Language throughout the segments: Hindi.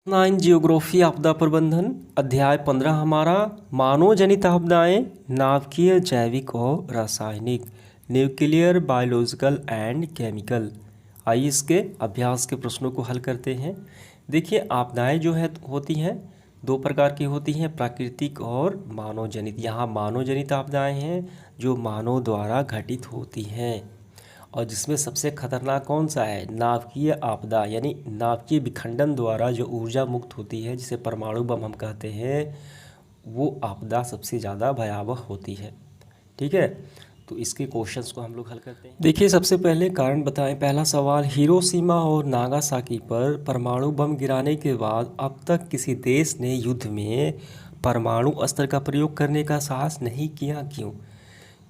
9 जियोग्राफी आपदा प्रबंधन अध्याय 15 हमारा मानव जनित आपदाएं नाभिकीय जैविक और रासायनिक न्यूक्लियर बायोलॉजिकल एंड केमिकल। आइए इसके अभ्यास के प्रश्नों को हल करते हैं। देखिए आपदाएं जो है होती हैं दो प्रकार की होती हैं, प्राकृतिक और मानव जनित। यहाँ मानव जनित आपदाएं हैं जो मानव द्वारा घटित होती हैं और जिसमें सबसे खतरनाक कौन सा है, नाभिकीय आपदा यानी नाभिकीय विखंडन द्वारा जो ऊर्जा मुक्त होती है जिसे परमाणु बम हम कहते हैं, वो आपदा सबसे ज़्यादा भयावह होती है। ठीक है, तो इसके क्वेश्चंस को हम लोग हल करते हैं। देखिए सबसे पहले कारण बताएं। पहला सवाल, हिरोशिमा और नागासाकी पर परमाणु बम गिराने के बाद अब तक किसी देश ने युद्ध में परमाणु अस्त्र का प्रयोग करने का साहस नहीं किया, क्यों?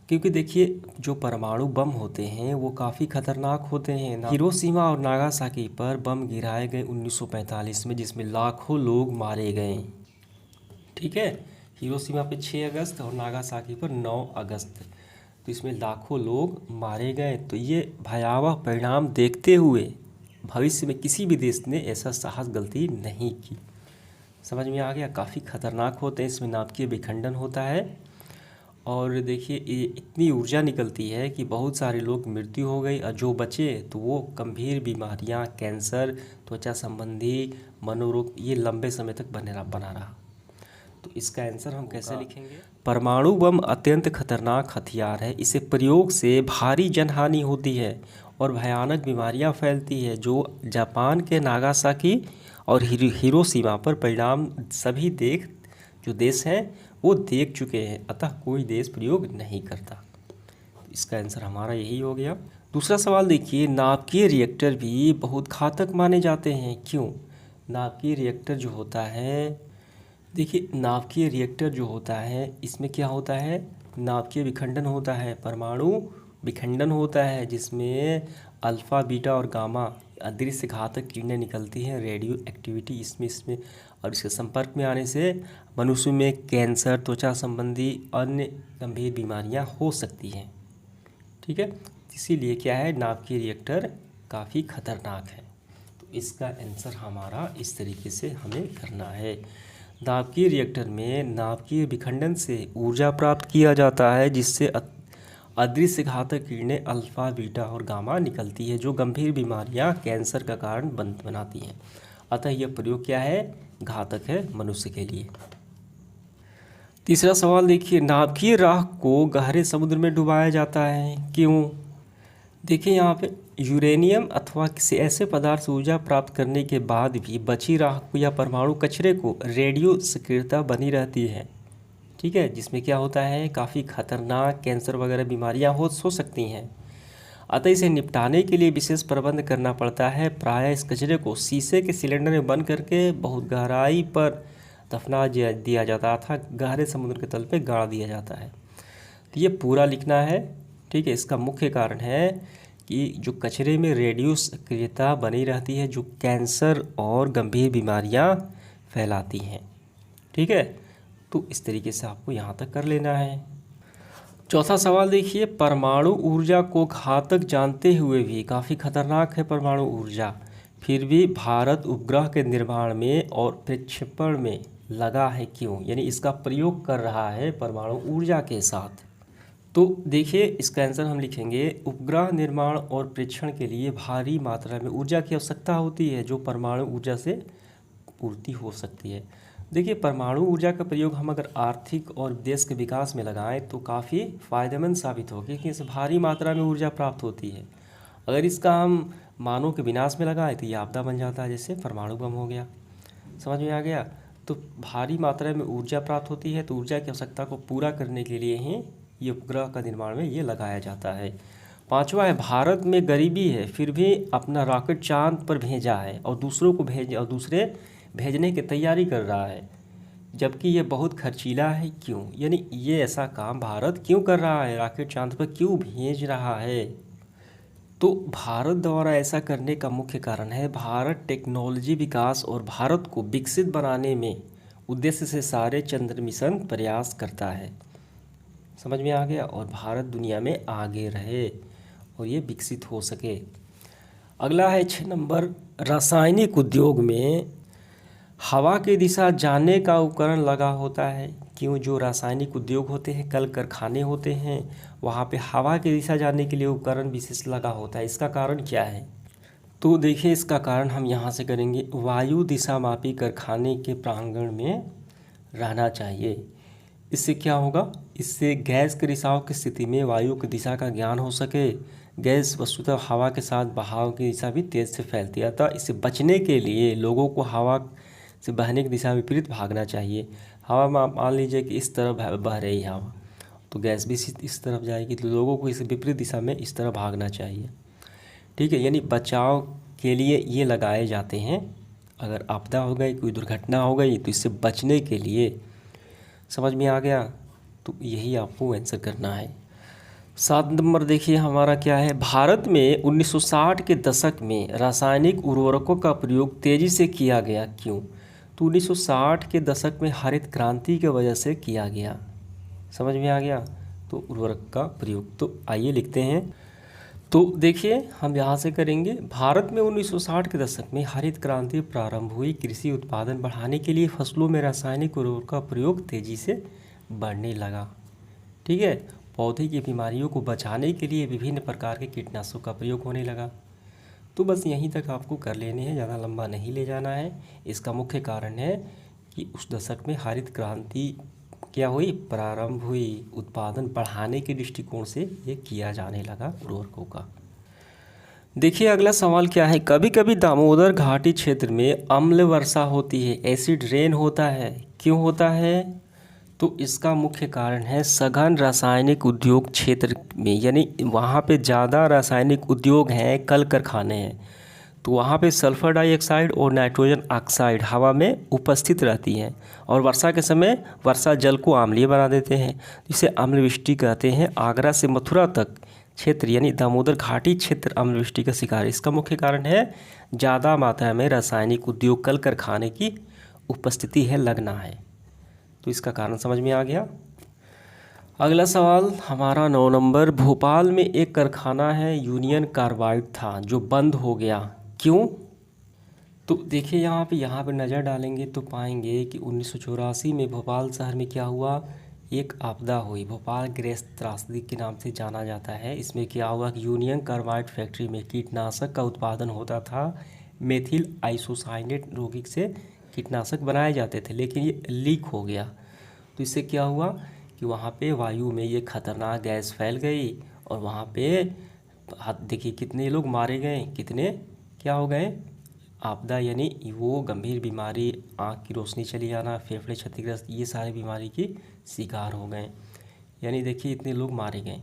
क्योंकि देखिए जो परमाणु बम होते हैं वो काफ़ी खतरनाक होते हैं। हिरोशिमा और नागासाकी पर बम गिराए गए 1945 में, जिसमें लाखों लोग मारे गए। ठीक है, हिरोशिमा पे 6 अगस्त और नागासाकी पर 9 अगस्त, तो इसमें लाखों लोग मारे गए। तो ये भयावह परिणाम देखते हुए भविष्य में किसी भी देश ने ऐसा साहस गलती नहीं की। समझ में आ गया? काफ़ी खतरनाक होते हैं, इसमें नाभिकीय विखंडन होता है और देखिए ये इतनी ऊर्जा निकलती है कि बहुत सारे लोग मृत्यु हो गई और जो बचे तो वो गंभीर बीमारियां, कैंसर, त्वचा संबंधी मनोरोग ये लंबे समय तक बना रहा। तो इसका आंसर हम कैसे लिखेंगे? परमाणु बम अत्यंत खतरनाक हथियार है। इसे प्रयोग से भारी जनहानि होती है और भयानक बीमारियां फैलती है, जो जापान के नागासाकी और हिरोशिमा पर परिणाम सभी जो देश हैं वो देख चुके हैं, अतः कोई देश प्रयोग नहीं करता। तो इसका आंसर हमारा यही हो गया। दूसरा सवाल देखिए, नाभिकीय रिएक्टर भी बहुत घातक माने जाते हैं, क्यों? नाभिकीय रिएक्टर जो होता है, देखिए नाभिकीय रिएक्टर जो होता है इसमें क्या होता है, नाभिकीय विखंडन होता है, परमाणु विखंडन होता है, जिसमें अल्फ़ा, बीटा और गामा अदृश्य घातक किरणें निकलती हैं, रेडियो एक्टिविटी इसमें और इसके संपर्क में आने से मनुष्य में कैंसर, त्वचा संबंधी अन्य गंभीर बीमारियां हो सकती हैं। ठीक है, इसीलिए क्या है, नाभिकीय रिएक्टर काफ़ी खतरनाक है। तो इसका आंसर हमारा इस तरीके से हमें करना है। नाभिकीय रिएक्टर में नाभिकीय विखंडन से ऊर्जा प्राप्त किया जाता है, जिससे अदृश्य घातक किरणें अल्फ़ा, बीटा और गामा निकलती है, जो गंभीर बीमारियां, कैंसर का कारण बनाती हैं। अतः यह प्रयोग क्या है, घातक है मनुष्य के लिए। तीसरा सवाल देखिए, नाभिकीय राख को गहरे समुद्र में डुबाया जाता है, क्यों? देखिए यहाँ पे यूरेनियम अथवा किसी ऐसे पदार्थ से ऊर्जा प्राप्त करने के बाद भी बची राख को या परमाणु कचरे को रेडियो सक्रियता बनी रहती है। ठीक है, जिसमें क्या होता है, काफ़ी खतरनाक कैंसर वगैरह बीमारियां हो सकती हैं। अतः इसे निपटाने के लिए विशेष प्रबंध करना पड़ता है। प्रायः इस कचरे को शीशे के सिलेंडर में बंद करके बहुत गहराई पर दफना दिया जाता था, गहरे समुद्र के तल पे गाड़ दिया जाता है। तो ये पूरा लिखना है। ठीक है, इसका मुख्य कारण है कि जो कचरे में रेडियो सक्रियता बनी रहती है, जो कैंसर और गंभीर बीमारियां फैलाती हैं। ठीक है, तो इस तरीके से आपको यहाँ तक कर लेना है। चौथा सवाल देखिए, परमाणु ऊर्जा को घातक जानते हुए भी, काफ़ी खतरनाक है परमाणु ऊर्जा, फिर भी भारत उपग्रह के निर्माण में और प्रक्षेपण में लगा है, क्यों? यानी इसका प्रयोग कर रहा है परमाणु ऊर्जा के साथ। तो देखिए इसका आंसर हम लिखेंगे, उपग्रह निर्माण और परीक्षण के लिए भारी मात्रा में ऊर्जा की आवश्यकता होती है, जो परमाणु ऊर्जा से पूर्ति हो सकती है। देखिए परमाणु ऊर्जा का प्रयोग हम अगर आर्थिक और देश के विकास में लगाएं तो काफ़ी फ़ायदेमंद साबित होगी, क्योंकि इससे भारी मात्रा में ऊर्जा प्राप्त होती है। अगर इसका हम मानव के विनाश में लगाएं तो ये आपदा बन जाता है, जैसे परमाणु बम हो गया। समझ में आ गया? तो भारी मात्रा में ऊर्जा प्राप्त होती है, तो ऊर्जा की आवश्यकता को पूरा करने के लिए ही ये उपग्रह का निर्माण में ये लगाया जाता है। पांचवा है, भारत में गरीबी है फिर भी अपना रॉकेट चांद पर भेजा है और दूसरे भेजने की तैयारी कर रहा है, जबकि ये बहुत खर्चीला है, क्यों? यानी ये ऐसा काम भारत क्यों कर रहा है, रॉकेट चांद पर क्यों भेज रहा है? तो भारत द्वारा ऐसा करने का मुख्य कारण है, भारत टेक्नोलॉजी विकास और भारत को विकसित बनाने में उद्देश्य से सारे चंद्र मिशन प्रयास करता है। समझ में आ गया? और भारत दुनिया में आगे रहे और ये विकसित हो सके। अगला है 6 नंबर, रासायनिक उद्योग में हवा की दिशा जानने का उपकरण लगा होता है। क्यों? जो रासायनिक उद्योग होते हैं, कल कारखाने होते हैं, वहाँ पे हवा की दिशा जानने के लिए उपकरण विशेष लगा होता है। इसका कारण क्या है? तो देखिए, इसका कारण हम यहाँ से करेंगे, वायु दिशा मापी कारखाने के प्रांगण में रहना चाहिए। इससे क्या होगा? इससे गैस के रिसाव की स्थिति में वायु की दिशा का ज्ञान हो सके। गैस वस्तुतः हवा के साथ बहाव की दिशा भी तेज से फैलती है, अतः इससे बचने के लिए लोगों को हवा से बहने की दिशा विपरीत भागना चाहिए। हवा मान लीजिए कि इस तरफ बह रही है हवा, तो गैस भी इस तरफ जाएगी, तो लोगों को इस विपरीत दिशा में इस तरफ भागना चाहिए। ठीक है, यानी बचाव के लिए ये लगाए जाते हैं। अगर आपदा हो गई, कोई दुर्घटना हो गई, तो इससे बचने के लिए। समझ में आ गया? तो यही आपको आंसर करना है। 7 नंबर देखिए हमारा क्या है। भारत में 1960 के दशक में रासायनिक उर्वरकों का प्रयोग तेज़ी से किया गया। क्यों? तो 1960 के दशक में हरित क्रांति की वजह से किया गया। समझ में आ गया? तो उर्वरक का प्रयोग, तो आइए लिखते हैं। तो देखिए हम यहाँ से करेंगे, भारत में 1960 के दशक में हरित क्रांति प्रारंभ हुई। कृषि उत्पादन बढ़ाने के लिए फसलों में रासायनिक उर्वरक का प्रयोग तेज़ी से बढ़ने लगा। ठीक है, पौधे की बीमारियों को बचाने के लिए विभिन्न प्रकार के कीटनाशकों का प्रयोग होने लगा। तो बस यहीं तक आपको कर लेने हैं, ज़्यादा लंबा नहीं ले जाना है। इसका मुख्य कारण है कि उस दशक में हरित क्रांति क्या हुई? प्रारंभ हुई। उत्पादन बढ़ाने के दृष्टिकोण से ये किया जाने लगा उर्वरकों का। देखिए अगला सवाल क्या है। कभी कभी दामोदर घाटी क्षेत्र में अम्ल वर्षा होती है, एसिड रेन होता है। क्यों होता है? तो इसका मुख्य कारण है सघन रासायनिक उद्योग क्षेत्र में, यानी वहाँ पे ज़्यादा रासायनिक उद्योग हैं, कल कारखाने हैं, तो वहाँ पे सल्फर डाइऑक्साइड और नाइट्रोजन ऑक्साइड हवा में उपस्थित रहती हैं और वर्षा के समय वर्षा जल को अम्लीय बना देते हैं, जिसे अम्लवृष्टि कहते हैं। आगरा से मथुरा तक क्षेत्र यानी दामोदर घाटी क्षेत्र अम्लवृष्टि का शिकार है। इसका मुख्य कारण है ज़्यादा मात्रा में रासायनिक उद्योग कल कारखाने की उपस्थिति है, लगना है। तो इसका कारण समझ में आ गया। अगला सवाल हमारा 9 नंबर। भोपाल में एक कारखाना है यूनियन कार्बाइड था जो बंद हो गया। क्यों? तो देखिए यहाँ पे नज़र डालेंगे तो पाएंगे कि 1984 में भोपाल शहर में क्या हुआ? एक आपदा हुई। भोपाल गैस त्रासदी के नाम से जाना जाता है। इसमें क्या हुआ कि यूनियन कार्बाइड फैक्ट्री में कीटनाशक का उत्पादन होता था। मेथिल आइसोसाइनेट यौगिक से कीटनाशक बनाए जाते थे, लेकिन ये लीक हो गया। तो इससे क्या हुआ कि वहाँ पे वायु में ये खतरनाक गैस फैल गई और वहाँ पे देखिए कितने लोग मारे गए, कितने क्या हो गए? आपदा यानी वो गंभीर बीमारी, आँख की रोशनी चली जाना, फेफड़े क्षतिग्रस्त, ये सारी बीमारी की शिकार हो गए। यानी देखिए इतने लोग मारे गए।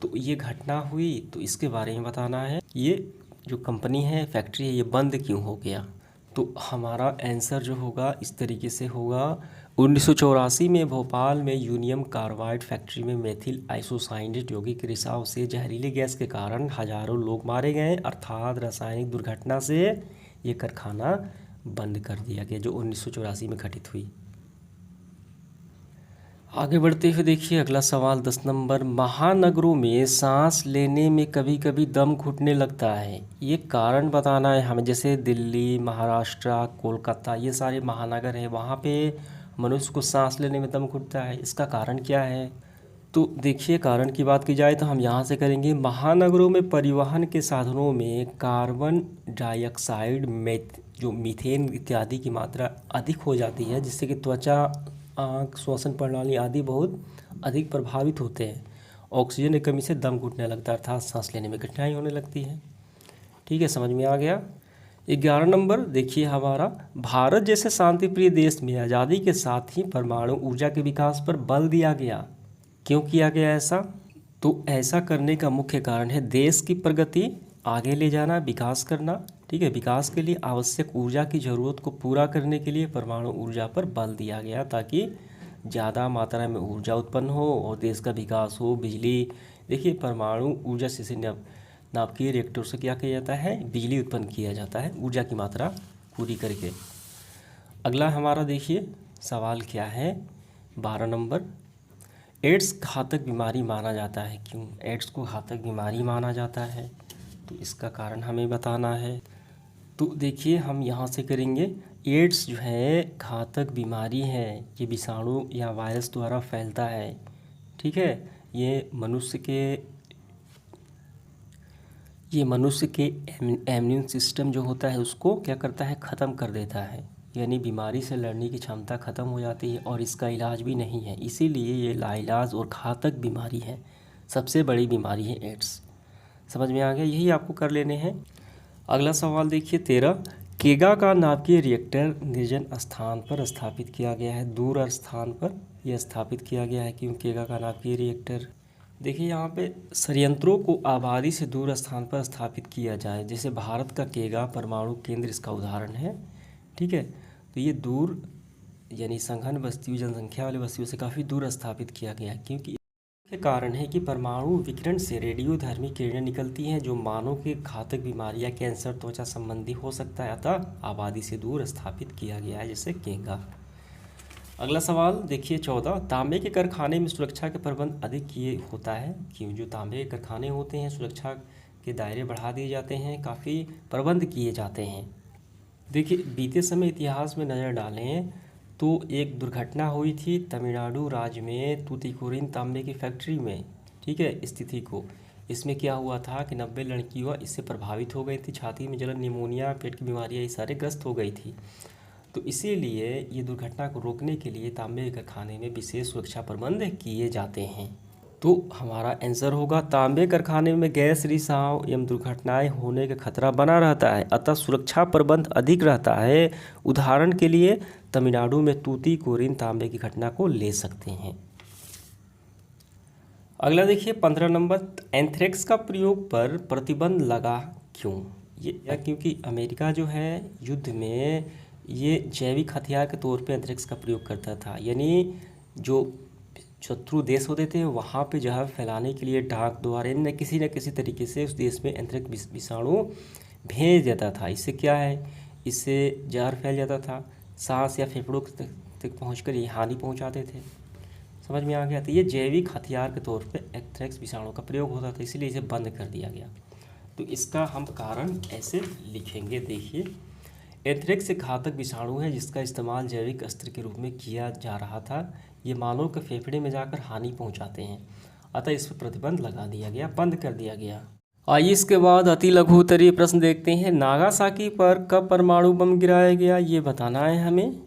तो ये घटना हुई, तो इसके बारे में बताना है। ये जो कंपनी है, फैक्ट्री है, ये बंद क्यों हो गया? तो हमारा आंसर जो होगा इस तरीके से होगा। 1984 में भोपाल में यूनियम कार्बाइड फैक्ट्री में मेथिल आइसोसाइनेट यौगिक के रिसाव से जहरीली गैस के कारण हजारों लोग मारे गए, अर्थात रासायनिक दुर्घटना से ये कारखाना बंद कर दिया गया, जो 1984 में घटित हुई। आगे बढ़ते हुए देखिए अगला सवाल 10 नंबर। महानगरों में सांस लेने में कभी कभी दम घुटने लगता है, ये कारण बताना है हमें। जैसे दिल्ली, महाराष्ट्र, कोलकाता, ये सारे महानगर हैं, वहाँ पे मनुष्य को सांस लेने में दम घुटता है। इसका कारण क्या है? तो देखिए कारण की बात की जाए तो हम यहाँ से करेंगे। महानगरों में परिवहन के साधनों में कार्बन डाइऑक्साइड, जो मीथेन इत्यादि की मात्रा अधिक हो जाती है, जिससे कि त्वचा, आँख, श्वसन प्रणाली आदि बहुत अधिक प्रभावित होते हैं। ऑक्सीजन की कमी से दम घुटने लगता है, अर्थात सांस लेने में कठिनाई होने लगती है। ठीक है, समझ में आ गया। 11 नंबर देखिए हमारा। भारत जैसे शांतिप्रिय देश में आज़ादी के साथ ही परमाणु ऊर्जा के विकास पर बल दिया गया। क्यों किया गया ऐसा? तो ऐसा करने का मुख्य कारण है देश की प्रगति, आगे ले जाना, विकास करना। ठीक है, विकास के लिए आवश्यक ऊर्जा की ज़रूरत को पूरा करने के लिए परमाणु ऊर्जा पर बल दिया गया, ताकि ज़्यादा मात्रा में ऊर्जा उत्पन्न हो और देश का विकास हो। बिजली, देखिए परमाणु ऊर्जा से नाभिकीय रिएक्टर से क्या किया जाता है? बिजली उत्पन्न किया जाता है, ऊर्जा की मात्रा पूरी करके। अगला हमारा देखिए सवाल क्या है 12 नंबर। एड्स घातक बीमारी माना जाता है। क्यों एड्स को घातक बीमारी माना जाता है? तो इसका कारण हमें बताना है। तो देखिए हम यहाँ से करेंगे। एड्स जो है घातक बीमारी है, ये विषाणु या वायरस द्वारा फैलता है। ठीक है, ये मनुष्य के इम्यून सिस्टम जो होता है उसको क्या करता है, ख़त्म कर देता है, यानी बीमारी से लड़ने की क्षमता ख़त्म हो जाती है और इसका इलाज भी नहीं है। इसीलिए ये लाइलाज और घातक बीमारी है, सबसे बड़ी बीमारी है एड्स। समझ में आ गया, यही आपको कर लेने हैं। अगला सवाल देखिए 13, केगा का नाभिकीय रिएक्टर निर्जन स्थान पर स्थापित किया गया है, दूर स्थान पर यह स्थापित किया गया है। क्यों केगा का नाभिकीय रिएक्टर? देखिए यहाँ पे संयंत्रों को आबादी से दूर स्थान पर स्थापित किया जाए, जैसे भारत का केगा परमाणु केंद्र इसका उदाहरण है। ठीक है, तो ये दूर यानी संघन बस्तियों, जनसंख्या वाली बस्तियों से काफ़ी दूर स्थापित किया गया है, क्योंकि इसके कारण है कि परमाणु विकिरण से रेडियोधर्मी किरणें निकलती हैं जो मानव के घातक बीमारी या कैंसर, त्वचा संबंधी हो सकता है, अतः आबादी से दूर स्थापित किया गया है, जैसे केगा। अगला सवाल देखिए 14, तांबे के कारखाने में सुरक्षा के प्रबंध अधिक किए होता है। क्यों? जो तांबे के कारखाने होते हैं सुरक्षा के दायरे बढ़ा दिए जाते हैं, काफ़ी प्रबंध किए जाते हैं। देखिए बीते समय इतिहास में नज़र डालें तो एक दुर्घटना हुई थी तमिलनाडु राज्य में तूतीकोरिन तांबे की फैक्ट्री में। ठीक है, स्थिति को इसमें क्या हुआ था कि 90 लड़कियाँ इससे प्रभावित हो गई थी, छाती में जलन, निमोनिया, पेट की बीमारियाँ ये सारे ग्रस्त हो गई थी। तो इसीलिए ये दुर्घटना को रोकने के लिए तांबे के कारखाने में विशेष सुरक्षा प्रबंध किए जाते हैं। तो हमारा आंसर होगा तांबे कारखाने में गैस रिसाव एवं दुर्घटनाएं होने का खतरा बना रहता है, अतः सुरक्षा प्रबंध अधिक रहता है। उदाहरण के लिए तमिलनाडु में तूतीकोरिन तांबे की घटना को ले सकते हैं। अगला देखिए 15 नंबर, एंथ्रेक्स का प्रयोग पर प्रतिबंध लगा क्यों? ये क्योंकि अमेरिका जो है युद्ध में ये जैविक हथियार के तौर पे एंथ्रेक्स का प्रयोग करता था, यानी जो शत्रु देश होते थे वहाँ पे जहर फैलाने के लिए डाक द्वारा न किसी तरीके से उस देश में एंथ्रेक्स विषाणु भेज देता था। इससे क्या है, इससे जहर फैल जाता था, सांस या फेफड़ों तक पहुँचकर ये हानि पहुँचाते थे। समझ में आ गया? तो ये जैविक हथियार के तौर पे एंथ्रेक्स विषाणु का प्रयोग होता था, इसलिए इसे बंद कर दिया गया। तो इसका हम कारण ऐसे लिखेंगे। देखिए एंथ्रेक्स एक घातक विषाणु है जिसका इस्तेमाल जैविक अस्त्र के रूप में किया जा रहा था। ये मानव के फेफड़े में जाकर हानि पहुंचाते हैं, अतः इस पर प्रतिबंध लगा दिया गया, बंद कर दिया गया। आइए इसके बाद अति लघु उत्तरीय प्रश्न देखते हैं। नागासाकी पर कब परमाणु बम गिराया गया, ये बताना है हमें।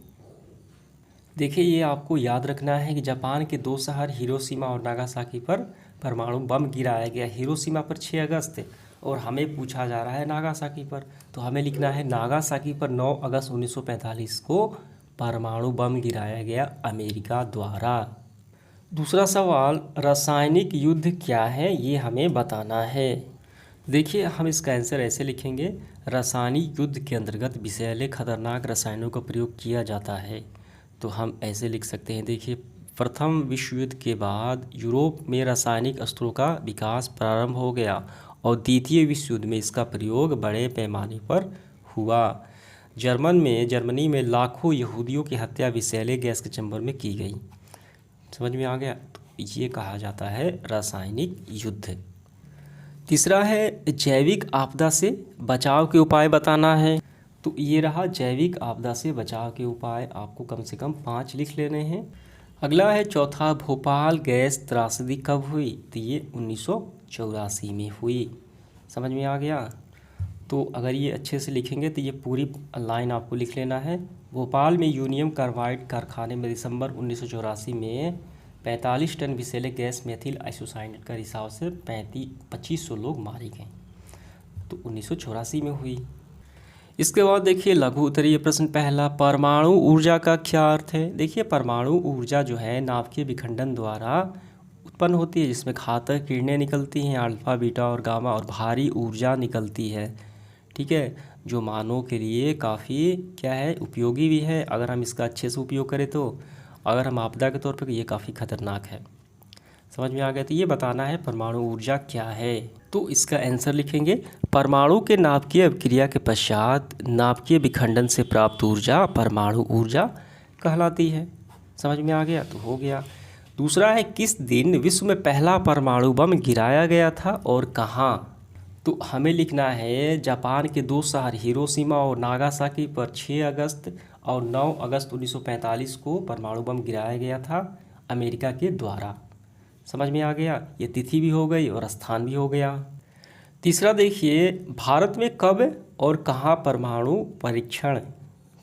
देखिए ये आपको याद रखना है कि जापान के 2 शहर हिरोशिमा और नागासाकी पर परमाणु बम गिराया गया। हिरोशिमा पर 6 अगस्त और हमें पूछा जा रहा है नागासाकी पर, तो हमें लिखना है नागासाकी पर 9 अगस्त 1945 को परमाणु बम गिराया गया अमेरिका द्वारा। दूसरा सवाल, रासायनिक युद्ध क्या है, ये हमें बताना है। देखिए हम इसका आंसर ऐसे लिखेंगे, रासायनिक युद्ध के अंतर्गत विषैले खतरनाक रसायनों का प्रयोग किया जाता है। तो हम ऐसे लिख सकते हैं, देखिए प्रथम विश्व युद्ध के बाद यूरोप में रासायनिक अस्त्रों का विकास प्रारंभ हो गया और द्वितीय विश्व युद्ध में इसका प्रयोग बड़े पैमाने पर हुआ। जर्मनी में लाखों यहूदियों की हत्या विषैले गैस के चैम्बर में की गई। समझ में आ गया? तो ये कहा जाता है रासायनिक युद्ध। तीसरा है जैविक आपदा से बचाव के उपाय बताना है। तो ये रहा जैविक आपदा से बचाव के उपाय, आपको कम से कम 5 लिख लेने हैं। अगला है चौथा, भोपाल गैस त्रासदी कब हुई? तो ये 1984 में हुई। समझ में आ गया? तो अगर ये अच्छे से लिखेंगे तो ये पूरी लाइन आपको लिख लेना है। भोपाल में यूनियम कार्बाइड कारखाने में दिसंबर 1984 में 45 टन विषैले गैस मेथिल आइसोसाइनेट का रिसाव से 2500 लोग मारे गए। तो 1984 में हुई। इसके बाद देखिए लघु उत्तरीय प्रश्न पहला, परमाणु ऊर्जा का क्या अर्थ है? देखिए परमाणु ऊर्जा जो है नाभिकीय विखंडन द्वारा उत्पन्न होती है, जिसमें घातक किरणें निकलती हैं, अल्फा बीटा और गामा, और भारी ऊर्जा निकलती है। ठीक है, जो मानव के लिए काफ़ी क्या है, उपयोगी भी है अगर हम इसका अच्छे से उपयोग करें। तो अगर हम आपदा के तौर पर, ये काफ़ी खतरनाक है। समझ में आ गया? तो ये बताना है परमाणु ऊर्जा क्या है। तो इसका आंसर लिखेंगे, परमाणु के नाभिकीय अभिक्रिया के पश्चात नाभिकीय विखंडन से प्राप्त ऊर्जा परमाणु ऊर्जा कहलाती है। समझ में आ गया? तो हो गया। दूसरा है, किस दिन विश्व में पहला परमाणु बम गिराया गया था और कहाँ? तो हमें लिखना है जापान के दो शहर हिरोशिमा और नागासाकी पर 6 अगस्त और 9 अगस्त 1945 को परमाणु बम गिराया गया था अमेरिका के द्वारा। समझ में आ गया, ये तिथि भी हो गई और स्थान भी हो गया। तीसरा देखिए, भारत में कब और कहाँ परमाणु परीक्षण,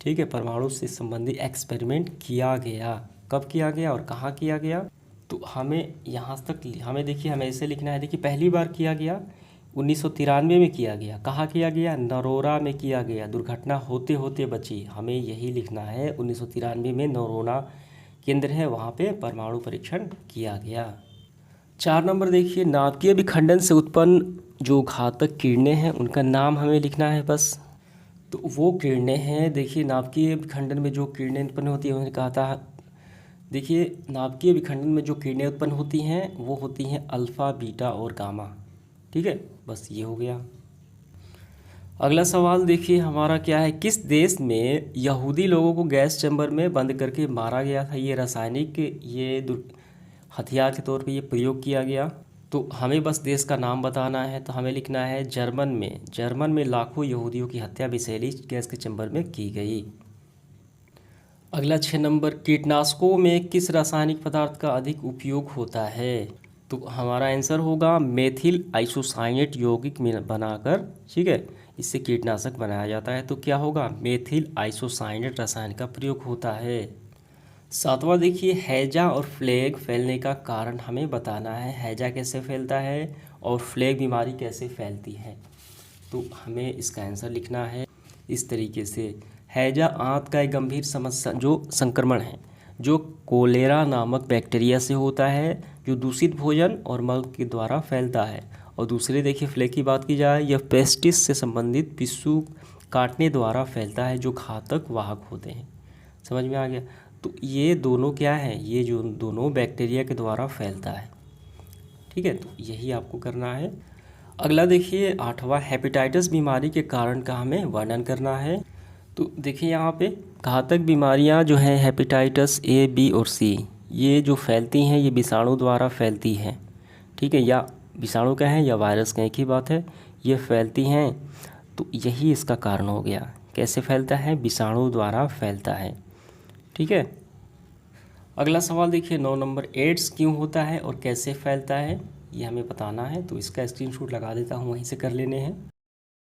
ठीक है, परमाणु से संबंधित एक्सपेरिमेंट किया गया, कब किया गया और कहाँ किया गया। तो हमें यहाँ तक हमें देखिए हमें ऐसे लिखना है। देखिए पहली बार किया गया 1993 में किया गया। कहाँ किया गया? नरोरा में किया गया। दुर्घटना होते होते बची, हमें यही लिखना है। 1993 में नरोरा केंद्र है, वहाँ पे परमाणु परीक्षण किया गया। 4 नंबर देखिए, नाभिकीय विखंडन से उत्पन्न जो घातक किरणें हैं उनका नाम हमें लिखना है बस। तो वो किरणें हैं, देखिए नाभिकीय विखंडन में जो किरणें उत्पन्न होती हैं, उन्होंने कहा था, देखिए नाभिकीय विखंडन में जो किरणें उत्पन्न होती हैं वो होती हैं अल्फ़ा, बीटा और गामा। ठीक है, बस ये हो गया। अगला सवाल देखिए हमारा क्या है, किस देश में यहूदी लोगों को गैस चैम्बर में बंद करके मारा गया था? ये रासायनिक हथियार के तौर पे ये प्रयोग किया गया। तो हमें बस देश का नाम बताना है। तो हमें लिखना है जर्मन में लाखों यहूदियों की हत्या विषैली गैस के चैम्बर में की गई। अगला 6 नंबर, कीटनाशकों में किस रासायनिक पदार्थ का अधिक उपयोग होता है? तो हमारा आंसर होगा मेथिल आइसोसाइनेट यौगिक में बनाकर, ठीक है, इससे कीटनाशक बनाया जाता है। तो क्या होगा? मेथिल आइसोसाइनेट रसायन का प्रयोग होता है। 7वां देखिए, हैजा और फ्लैग फैलने का कारण हमें बताना है। हैजा कैसे फैलता है और फ्लैग बीमारी कैसे फैलती है? तो हमें इसका आंसर लिखना है इस तरीके से। हैजा आंत का एक गंभीर समस्या जो संक्रमण है, जो कोलेरा नामक बैक्टीरिया से होता है, जो दूषित भोजन और मल के द्वारा फैलता है। और दूसरे देखिए फ्लैग की बात की जाए, यह पेस्टिस से संबंधित पिस्सू काटने द्वारा फैलता है, जो घातक वाहक होते हैं। समझ में आ गया? तो ये दोनों क्या है? ये जो दोनों बैक्टीरिया के द्वारा फैलता है। ठीक है, तो यही आपको करना है। अगला देखिए 8वां, हेपेटाइटिस बीमारी के कारण का हमें वर्णन करना है। तो देखिए यहाँ पे घातक बीमारियाँ जो हैं हेपेटाइटिस ए, बी और सी, ये जो फैलती हैं ये विषाणु द्वारा फैलती हैं। ठीक है, या विषाणु का है या वायरस का, एक ही बात है, ये फैलती हैं। तो यही इसका कारण हो गया। कैसे फैलता है? विषाणु द्वारा फैलता है। ठीक है। अगला सवाल देखिए 9 नंबर, एड्स क्यों होता है और कैसे फैलता है, ये हमें बताना है। तो इसका स्क्रीनशॉट लगा देता हूँ, वहीं से कर लेने हैं।